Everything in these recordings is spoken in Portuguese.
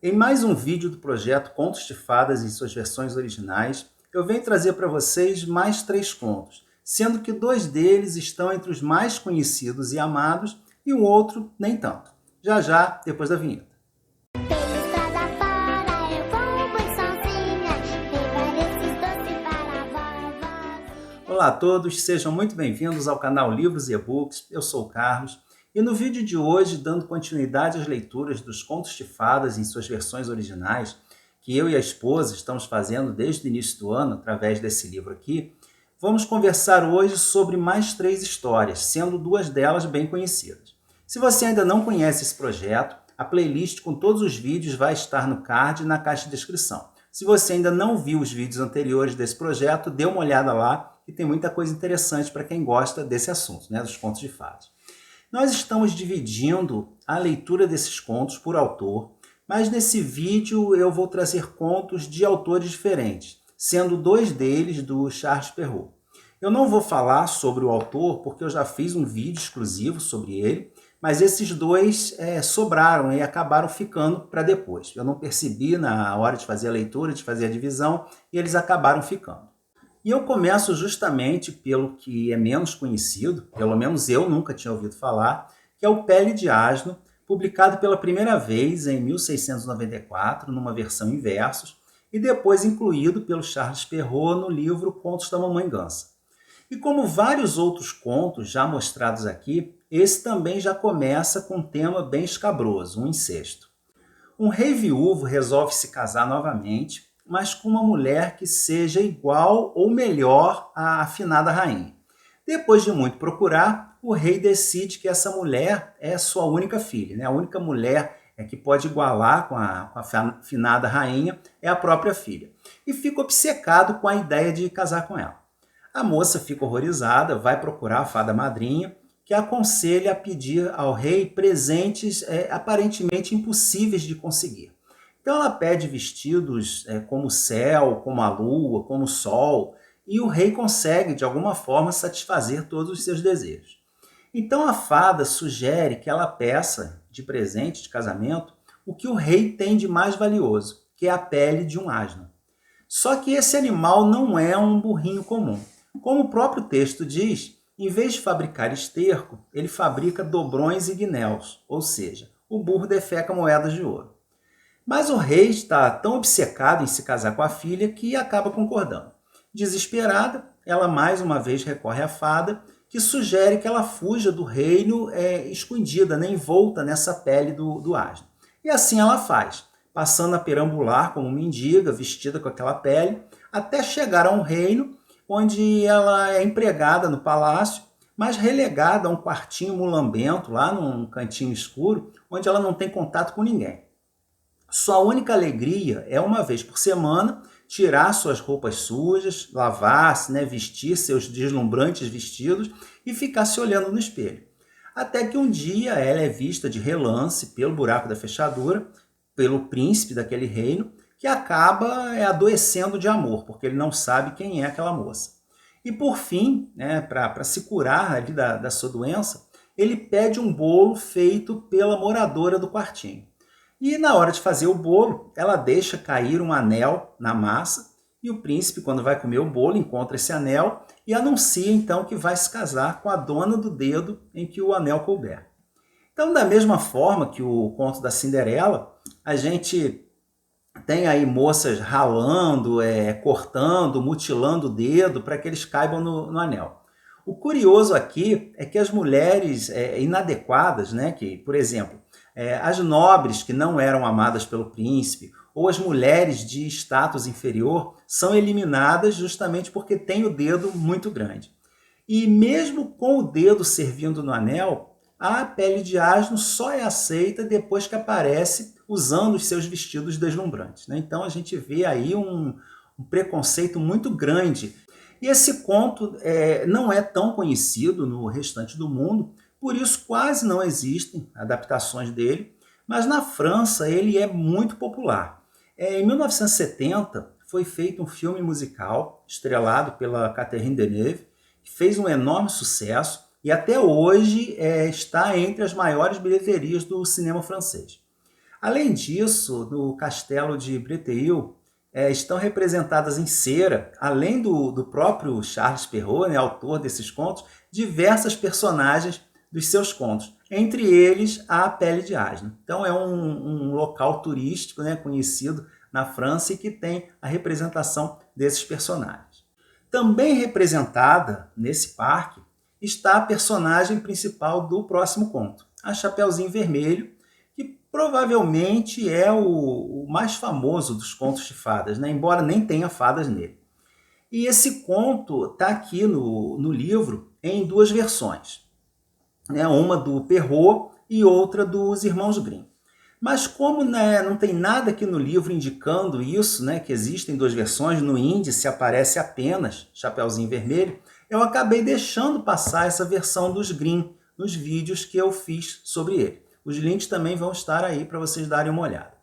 Em mais um vídeo do projeto Contos de Fadas em suas versões originais, eu venho trazer para vocês mais 3 contos, sendo que 2 deles estão entre os mais conhecidos e amados e o outro nem tanto. Já já, depois da vinheta. Olá a todos, sejam muito bem-vindos ao canal Livros e E-Books, eu sou o Carlos. E no vídeo de hoje, dando continuidade às leituras dos Contos de Fadas em suas versões originais, que eu e a esposa estamos fazendo desde o início do ano, através desse livro aqui, vamos conversar hoje sobre mais 3 histórias, sendo 2 delas bem conhecidas. Se você ainda não conhece esse projeto, a playlist com todos os vídeos vai estar no card e na caixa de descrição. Se você ainda não viu os vídeos anteriores desse projeto, dê uma olhada lá, que tem muita coisa interessante para quem gosta desse assunto, dos contos de fadas. Nós estamos dividindo a leitura desses contos por autor, mas nesse vídeo eu vou trazer contos de autores diferentes, sendo 2 deles do Charles Perrault. Eu não vou falar sobre o autor porque eu já fiz um vídeo exclusivo sobre ele, mas esses 2 sobraram e acabaram ficando para depois. Eu não percebi na hora de fazer a leitura, de fazer a divisão, e eles acabaram ficando. E eu começo justamente pelo que é menos conhecido, pelo menos eu nunca tinha ouvido falar, que é o Pele de Asno, publicado pela primeira vez em 1694, numa versão em versos, e depois incluído pelo Charles Perrault no livro Contos da Mamãe Gansa. E como vários outros contos já mostrados aqui, esse também já começa com um tema bem escabroso, um incesto. Um rei viúvo resolve se casar novamente, mas com uma mulher que seja igual ou melhor à afinada rainha. Depois de muito procurar, o rei decide que essa mulher é sua única filha. A única mulher que pode igualar com a afinada rainha é a própria filha. E fica obcecado com a ideia de casar com ela. A moça fica horrorizada, vai procurar a fada madrinha, que aconselha a pedir ao rei presentes aparentemente impossíveis de conseguir. Então ela pede vestidos como o céu, como a lua, como o sol, e o rei consegue, de alguma forma, satisfazer todos os seus desejos. Então a fada sugere que ela peça de presente de casamento o que o rei tem de mais valioso, que é a pele de um asno. Só que esse animal não é um burrinho comum. Como o próprio texto diz, em vez de fabricar esterco, ele fabrica dobrões e guinéus, ou seja, o burro defeca moedas de ouro. Mas o rei está tão obcecado em se casar com a filha que acaba concordando. Desesperada, ela mais uma vez recorre à fada, que sugere que ela fuja do reino escondida, envolta nessa pele do asno. E assim ela faz, passando a perambular como mendiga, vestida com aquela pele, até chegar a um reino onde ela é empregada no palácio, mas relegada a um quartinho mulambento, lá num cantinho escuro, onde ela não tem contato com ninguém. Sua única alegria é, uma vez por semana, tirar suas roupas sujas, lavar-se, vestir seus deslumbrantes vestidos e ficar se olhando no espelho. Até que um dia ela é vista de relance pelo buraco da fechadura, pelo príncipe daquele reino, que acaba adoecendo de amor, porque ele não sabe quem é aquela moça. E por fim, para se curar ali da sua doença, ele pede um bolo feito pela moradora do quartinho. E na hora de fazer o bolo, ela deixa cair um anel na massa e o príncipe, quando vai comer o bolo, encontra esse anel e anuncia então que vai se casar com a dona do dedo em que o anel couber. Então, da mesma forma que o conto da Cinderela, a gente tem aí moças ralando, cortando, mutilando o dedo para que eles caibam no anel. O curioso aqui é que as mulheres inadequadas, que, por exemplo, as nobres que não eram amadas pelo príncipe, ou as mulheres de status inferior, são eliminadas justamente porque têm o dedo muito grande. E mesmo com o dedo servindo no anel, a pele de asno só é aceita depois que aparece usando os seus vestidos deslumbrantes. Então a gente vê aí um preconceito muito grande. E esse conto não é tão conhecido no restante do mundo, por isso quase não existem adaptações dele, mas na França ele é muito popular. Em 1970 foi feito um filme musical estrelado pela Catherine Deneuve, que fez um enorme sucesso e até hoje está entre as maiores bilheterias do cinema francês. Além disso, no castelo de Breteuil, estão representadas em cera, além do próprio Charles Perrault, né, autor desses contos, diversas personagens dos seus contos, entre eles a Pele de Asno. Então é um local turístico, né, conhecido na França e que tem a representação desses personagens. Também representada nesse parque está a personagem principal do próximo conto, a Chapeuzinho Vermelho, que provavelmente é o mais famoso dos contos de fadas, né? Embora nem tenha fadas nele. E esse conto está aqui no livro em duas versões, né? Uma do Perrault e outra dos Irmãos Grimm. Mas como, né, não tem nada aqui no livro indicando isso, né, que existem duas versões, no índice aparece apenas Chapeuzinho Vermelho, eu acabei deixando passar essa versão dos Grimm nos vídeos que eu fiz sobre ele. Os links também vão estar aí para vocês darem uma olhada.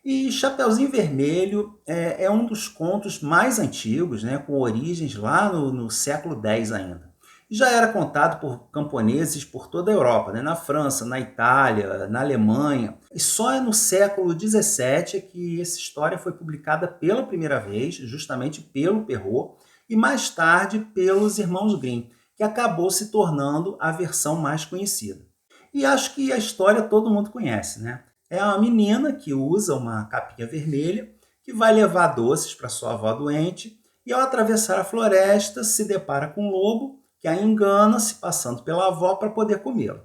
E Chapeuzinho Vermelho é um dos contos mais antigos, né, com origens lá no século X ainda. Já era contado por camponeses por toda a Europa, né? Na França, na Itália, na Alemanha. E só é no século XVII que essa história foi publicada pela primeira vez, justamente pelo Perrault, e mais tarde pelos Irmãos Grimm, que acabou se tornando a versão mais conhecida. E acho que a história todo mundo conhece, né? É uma menina que usa uma capinha vermelha, que vai levar doces para sua avó doente, e ao atravessar a floresta se depara com um lobo, que a engana se passando pela avó para poder comê-la.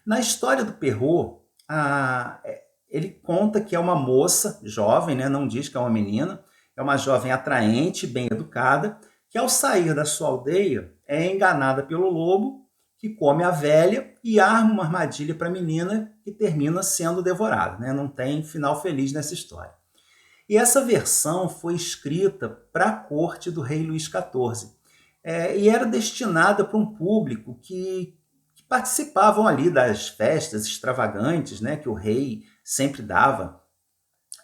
Na história do Perrault, ele conta que é uma moça jovem, né, não diz que é uma menina, é uma jovem atraente, bem educada, que ao sair da sua aldeia é enganada pelo lobo, que come a velha e arma uma armadilha para a menina que termina sendo devorada, né? Não tem final feliz nessa história. E essa versão foi escrita para a corte do rei Luís XIV, e era destinada para um público que participavam ali das festas extravagantes, né, que o rei sempre dava,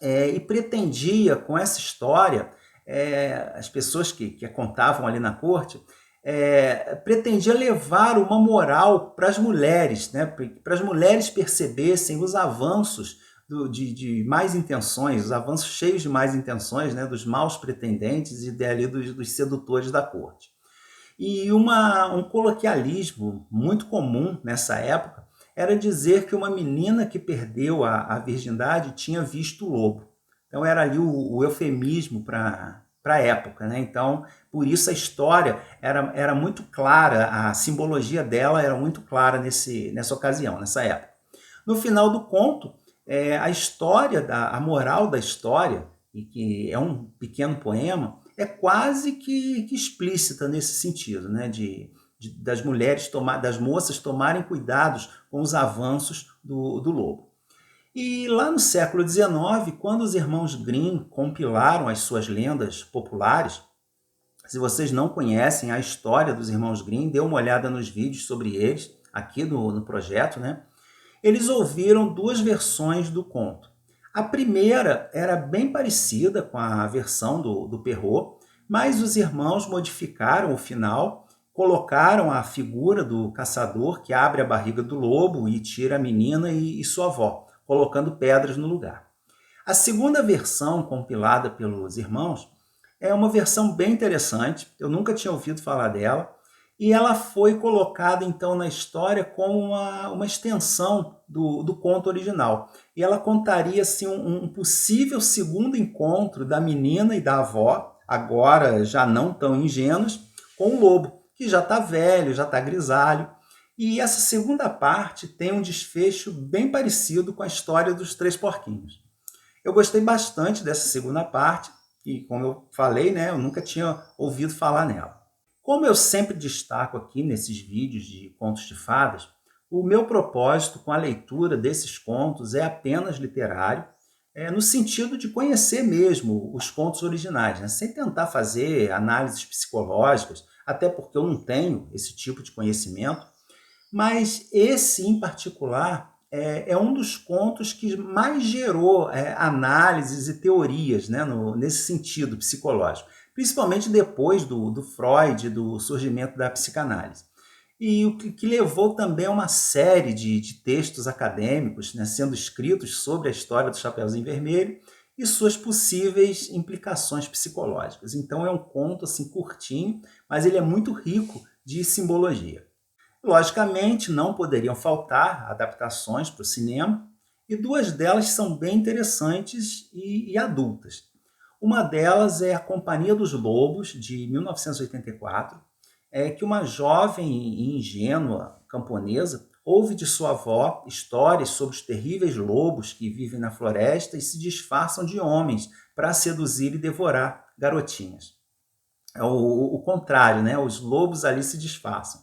e pretendia, com essa história, as pessoas que a contavam ali na corte, pretendia levar uma moral para as mulheres, né, para as mulheres percebessem os avanços de más intenções, os avanços cheios de más intenções, né, dos maus pretendentes e ali dos sedutores da corte. E um coloquialismo muito comum nessa época era dizer que uma menina que perdeu a virgindade tinha visto o lobo. Então era ali o eufemismo para a época, né? Então, por isso a história era muito clara, a simbologia dela era muito clara nessa ocasião, nessa época. No final do conto, a história, a moral da história, e que é um pequeno poema, é quase que explícita nesse sentido, né? Das mulheres, das moças tomarem cuidados com os avanços do lobo. E lá no século XIX, quando os irmãos Grimm compilaram as suas lendas populares, se vocês não conhecem a história dos irmãos Grimm, dê uma olhada nos vídeos sobre eles, aqui no projeto, né? Eles ouviram duas versões do conto. A primeira era bem parecida com a versão do Perrault, mas os irmãos modificaram o final, colocaram a figura do caçador que abre a barriga do lobo e tira a menina e sua avó, colocando pedras no lugar. A segunda versão, compilada pelos irmãos, é uma versão bem interessante, eu nunca tinha ouvido falar dela, e ela foi colocada então na história como uma extensão do conto original. E ela contaria assim, um possível segundo encontro da menina e da avó, agora já não tão ingênuos, com o lobo, que já está velho, já está grisalho. E essa segunda parte tem um desfecho bem parecido com a história dos Três Porquinhos. Eu gostei bastante dessa segunda parte, e como eu falei, né, eu nunca tinha ouvido falar nela. Como eu sempre destaco aqui nesses vídeos de contos de fadas, o meu propósito com a leitura desses contos é apenas literário, no sentido de conhecer mesmo os contos originais, né? Sem tentar fazer análises psicológicas, até porque eu não tenho esse tipo de conhecimento, mas esse em particular é um dos contos que mais gerou análises e teorias, né, nesse sentido psicológico, principalmente depois do Freud, do surgimento da psicanálise. e o que levou também a uma série de textos acadêmicos, né, sendo escritos sobre a história do Chapeuzinho Vermelho e suas possíveis implicações psicológicas. Então é um conto assim curtinho, mas ele é muito rico de simbologia. Logicamente, não poderiam faltar adaptações para o cinema, e duas delas são bem interessantes e adultas. Uma delas é A Companhia dos Lobos, de 1984, que uma jovem e ingênua camponesa ouve de sua avó histórias sobre os terríveis lobos que vivem na floresta e se disfarçam de homens para seduzir e devorar garotinhas. É o contrário, né? Os lobos ali se disfarçam.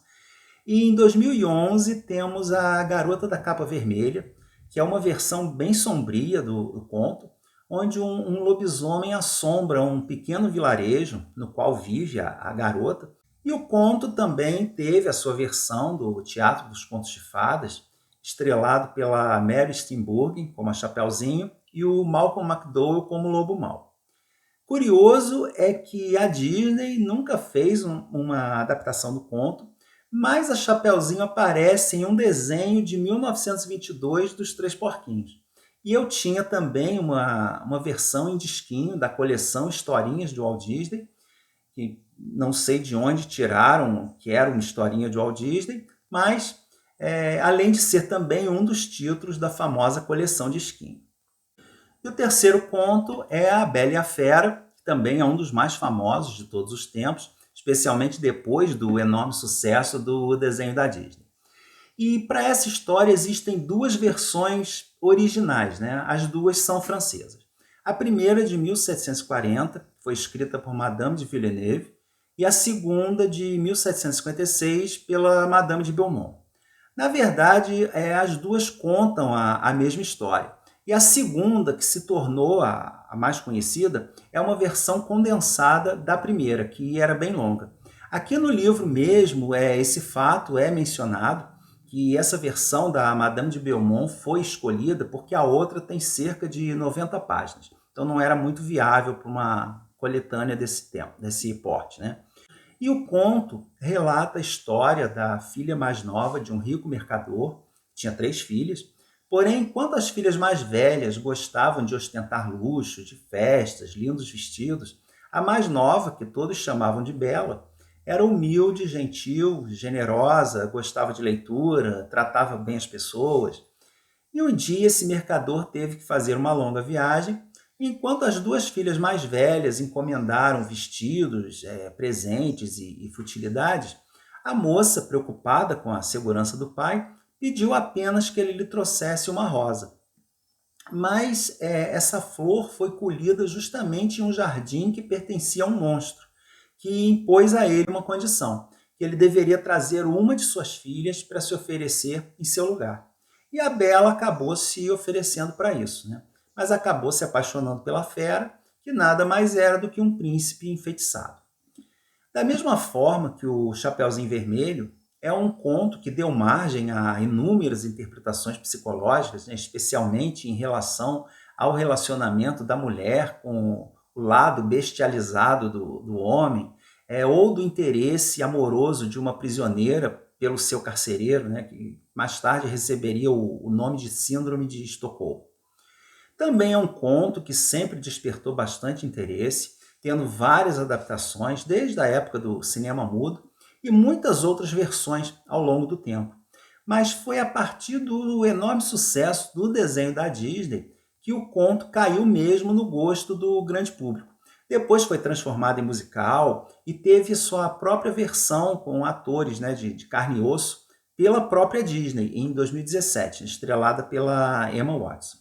E em 2011 temos A Garota da Capa Vermelha, que é uma versão bem sombria do conto, onde um lobisomem assombra um pequeno vilarejo no qual vive a garota. E o conto também teve a sua versão do Teatro dos Contos de Fadas, estrelado pela Mary Steenburgen como a Chapeuzinho e o Malcolm McDowell como Lobo Mau. Curioso é que a Disney nunca fez uma adaptação do conto, mas a Chapeuzinho aparece em um desenho de 1922 dos Três Porquinhos. E eu tinha também uma versão em disquinho da coleção Historinhas de Walt Disney, que não sei de onde tiraram que era uma historinha de Walt Disney, mas além de ser também um dos títulos da famosa coleção de disquinho. E o terceiro conto é A Bela e a Fera, que também é um dos mais famosos de todos os tempos, especialmente depois do enorme sucesso do desenho da Disney. E para essa história existem duas versões originais, né? As duas são francesas. A primeira, de 1740, foi escrita por Madame de Villeneuve, e a segunda, de 1756, pela Madame de Beaumont. Na verdade, as duas contam a mesma história. E a segunda, que se tornou a mais conhecida, é uma versão condensada da primeira, que era bem longa. Aqui no livro mesmo, esse fato é mencionado, que essa versão da Madame de Beaumont foi escolhida porque a outra tem cerca de 90 páginas. Então não era muito viável para uma coletânea desse porte, né? E o conto relata a história da filha mais nova de um rico mercador, tinha 3 filhas, porém, enquanto as filhas mais velhas gostavam de ostentar luxo, de festas, lindos vestidos, a mais nova, que todos chamavam de Bela, era humilde, gentil, generosa, gostava de leitura, tratava bem as pessoas. E um dia esse mercador teve que fazer uma longa viagem. Enquanto as duas filhas mais velhas encomendaram vestidos, presentes e futilidades, a moça, preocupada com a segurança do pai, pediu apenas que ele lhe trouxesse uma rosa. Mas essa flor foi colhida justamente em um jardim que pertencia a um monstro, que impôs a ele uma condição, que ele deveria trazer uma de suas filhas para se oferecer em seu lugar. E a Bela acabou se oferecendo para isso, né? Mas acabou se apaixonando pela fera, que nada mais era do que um príncipe enfeitiçado. Da mesma forma que o Chapeuzinho Vermelho é um conto que deu margem a inúmeras interpretações psicológicas, né, especialmente em relação ao relacionamento da mulher com o lado bestializado do homem, ou do interesse amoroso de uma prisioneira pelo seu carcereiro, né, que mais tarde receberia o nome de Síndrome de Estocolmo. Também é um conto que sempre despertou bastante interesse, tendo várias adaptações desde a época do cinema mudo e muitas outras versões ao longo do tempo. Mas foi a partir do enorme sucesso do desenho da Disney que o conto caiu mesmo no gosto do grande público. Depois foi transformado em musical e teve sua própria versão com atores, né, de carne e osso pela própria Disney em 2017, estrelada pela Emma Watson.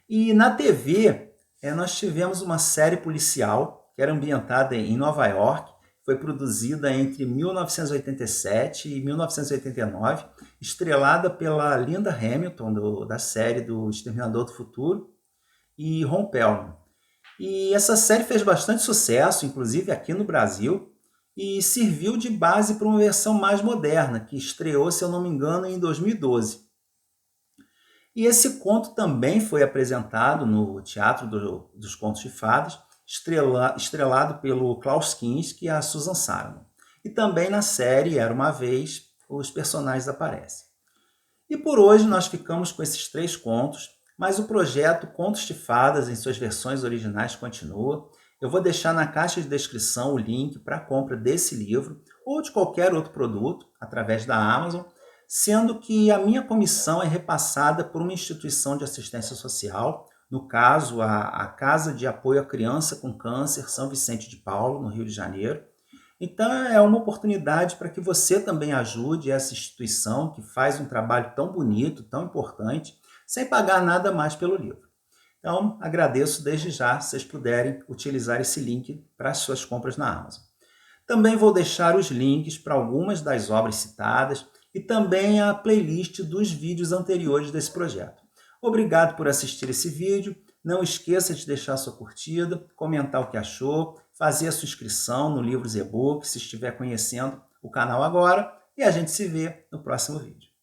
E na TV, nós tivemos uma série policial que era ambientada em Nova York, foi produzida entre 1987 e 1989, estrelada pela Linda Hamilton, da série do Exterminador do Futuro, e Ron Perlman. E essa série fez bastante sucesso, inclusive aqui no Brasil, e serviu de base para uma versão mais moderna, que estreou, se eu não me engano, em 2012. E esse conto também foi apresentado no Teatro dos Contos de Fadas, estrelado pelo Klaus Kinski e a Susan Sarandon. e também na série Era Uma Vez, os personagens aparecem. E por hoje nós ficamos com esses 3 contos, mas o projeto Contos de Fadas em suas versões originais continua. Eu vou deixar na caixa de descrição o link para a compra desse livro ou de qualquer outro produto através da Amazon, sendo que a minha comissão é repassada por uma instituição de assistência social, no caso a Casa de Apoio à Criança com Câncer São Vicente de Paulo, no Rio de Janeiro. Então é uma oportunidade para que você também ajude essa instituição que faz um trabalho tão bonito, tão importante, sem pagar nada mais pelo livro. Então, agradeço desde já se vocês puderem utilizar esse link para as suas compras na Amazon. Também vou deixar os links para algumas das obras citadas e também a playlist dos vídeos anteriores desse projeto. Obrigado por assistir esse vídeo. Não esqueça de deixar sua curtida, comentar o que achou, fazer a sua inscrição no Livros e-Books se estiver conhecendo o canal agora, e a gente se vê no próximo vídeo.